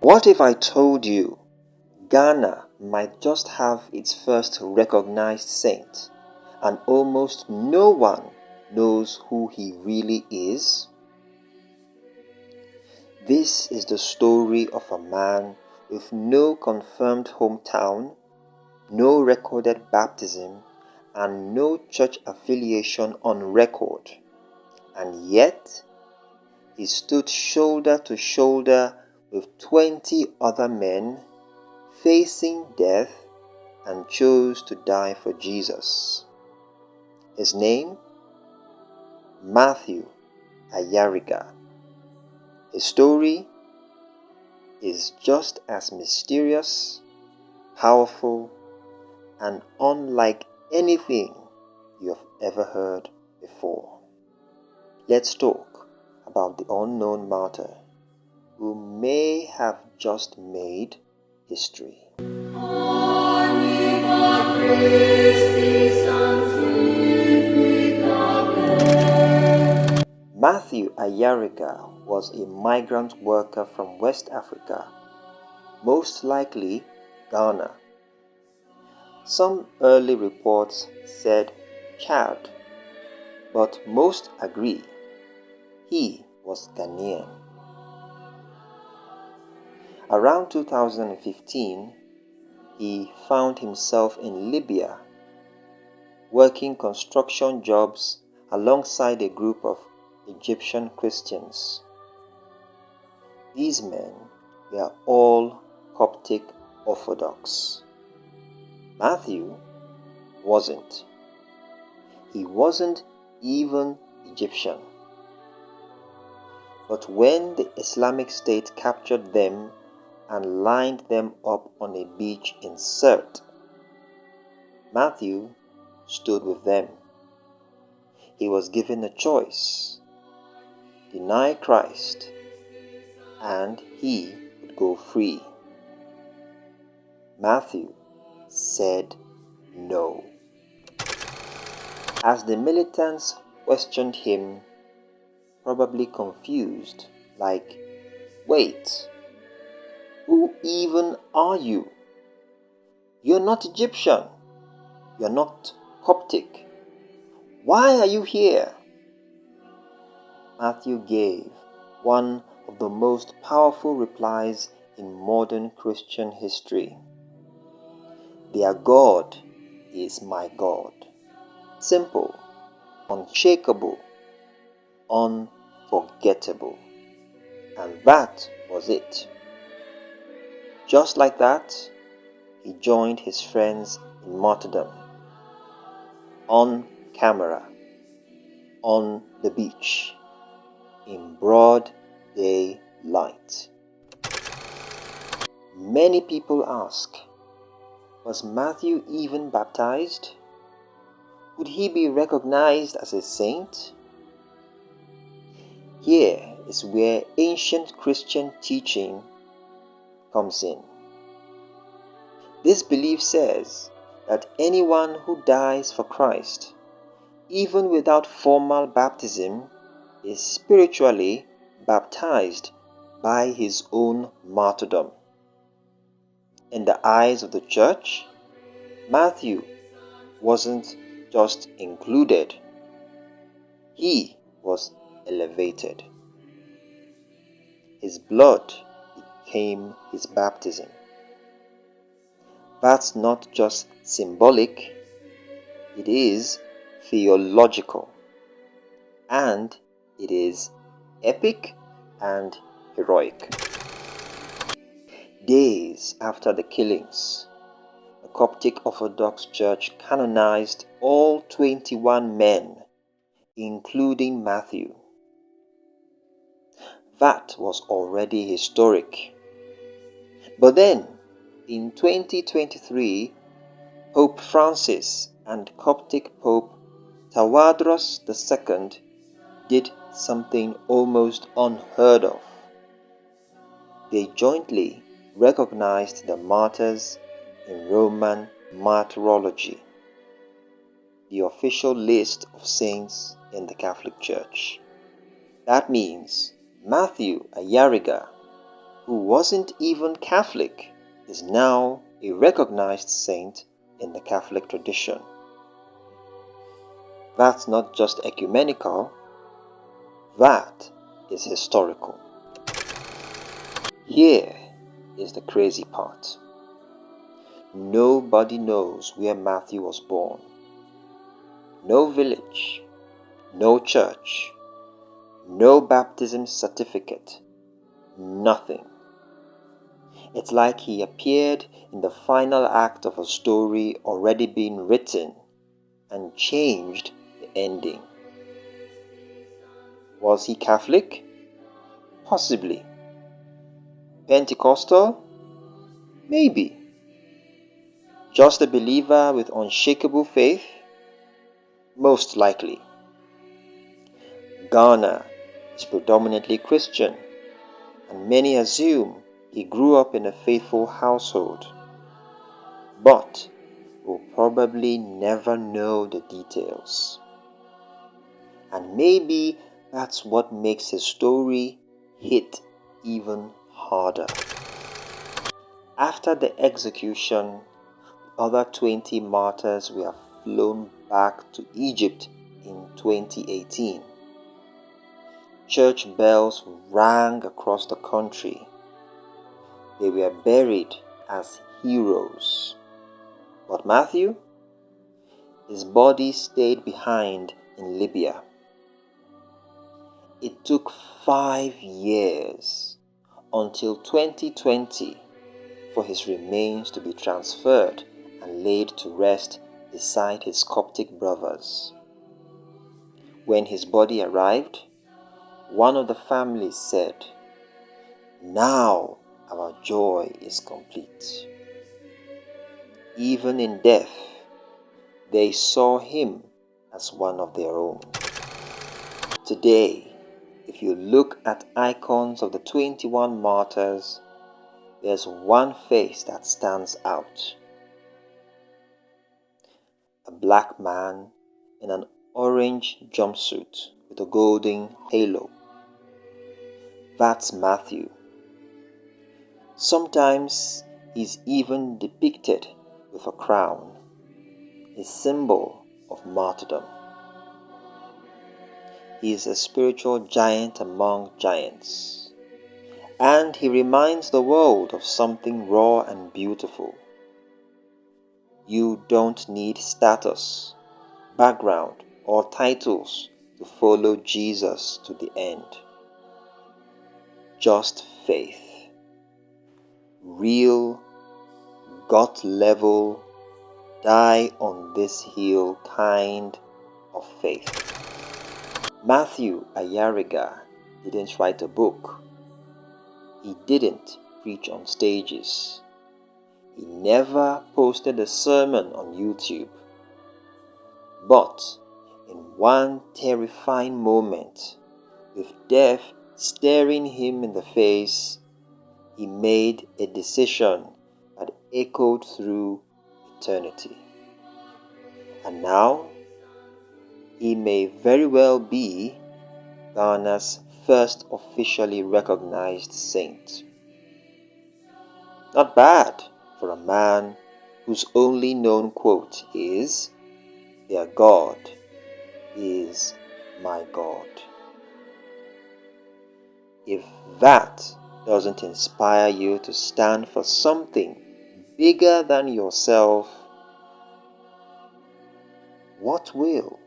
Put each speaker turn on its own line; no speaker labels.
What if I told you Ghana might just have its first recognized saint, and almost no one knows who he really is? This is the story of a man with no confirmed hometown, no recorded baptism, and no church affiliation on record. And yet, he stood shoulder to shoulder with 20 other men, facing death, and chose to die for Jesus. His name? Matthew Ayariga. His story is just as mysterious, powerful, and unlike anything you have ever heard before. Let's talk about the unknown martyr who may have just made history. Matthew Ayariga was a migrant worker from West Africa, most likely Ghana. Some early reports said Chad, but most agree he was Ghanaian. Around 2015, he found himself in Libya, working construction jobs alongside a group of Egyptian Christians. These men were all Coptic Orthodox. Matthew wasn't. He wasn't even Egyptian. But when the Islamic State captured them and lined them up on a beach in Sirte, Matthew stood with them. He was given a choice: deny Christ, and he would go free. Matthew said no. As the militants questioned him, probably confused, like, "Wait, who even are you? You're not Egyptian. You're not Coptic. Why are you here?" Matthew gave one of the most powerful replies in modern Christian history. "Their God is my God." Simple, unshakable, unforgettable. And that was it. Just like that, he joined his friends in martyrdom. On camera, on the beach, in broad daylight. Many people ask, was Matthew even baptized? Would he be recognized as a saint? Here is where ancient Christian teaching comes in. This belief says that anyone who dies for Christ, even without formal baptism, is spiritually baptized by his own martyrdom. In the eyes of the church, Matthew wasn't just included, he was elevated. His blood became his baptism. That's not just symbolic, it is theological, and it is epic and heroic. Days after the killings, the Coptic Orthodox Church canonized all 21 men, including Matthew. That was already historic. But then, in 2023, Pope Francis and Coptic Pope Tawadros II did something almost unheard of. They jointly recognized the martyrs in Roman martyrology, the official list of saints in the Catholic Church. That means Matthew Ayariga who wasn't even Catholic, is now a recognized saint in the Catholic tradition. That's not just ecumenical, that is historical. Here is the crazy part. Nobody knows where Matthew was born. No village, no church, no baptism certificate, nothing. It's like he appeared in the final act of a story already being written and changed the ending. Was he Catholic? Possibly. Pentecostal? Maybe. Just a believer with unshakable faith? Most likely. Ghana is predominantly Christian, and many assume he grew up in a faithful household. But we'll probably never know the details. And maybe that's what makes his story hit even harder. After the execution, the other 20 martyrs were flown back to Egypt in 2018. Church bells rang across the country. They were buried as heroes. But Matthew? His body stayed behind in Libya. It took 5 years until 2020 for his remains to be transferred and laid to rest beside his Coptic brothers. When his body arrived, one of the families said, "Now our joy is complete." Even in death, they saw him as one of their own. Today, if you look at icons of the 21 martyrs, there's one face that stands out. A black man in an orange jumpsuit with a golden halo. That's Matthew. Sometimes he's even depicted with a crown, a symbol of martyrdom. He is a spiritual giant among giants, and he reminds the world of something raw and beautiful. You don't need status, background, or titles to follow Jesus to the end. Just faith. Real, gut level, die on this hill kind of faith. Matthew Ayariga didn't write a book. He didn't preach on stages. He never posted a sermon on YouTube. But in one terrifying moment, with death staring him in the face, he made a decision that echoed through eternity. And now, he may very well be Ghana's first officially recognized saint. Not bad for a man whose only known quote is, "Their God is my God." If that doesn't inspire you to stand for something bigger than yourself, what will?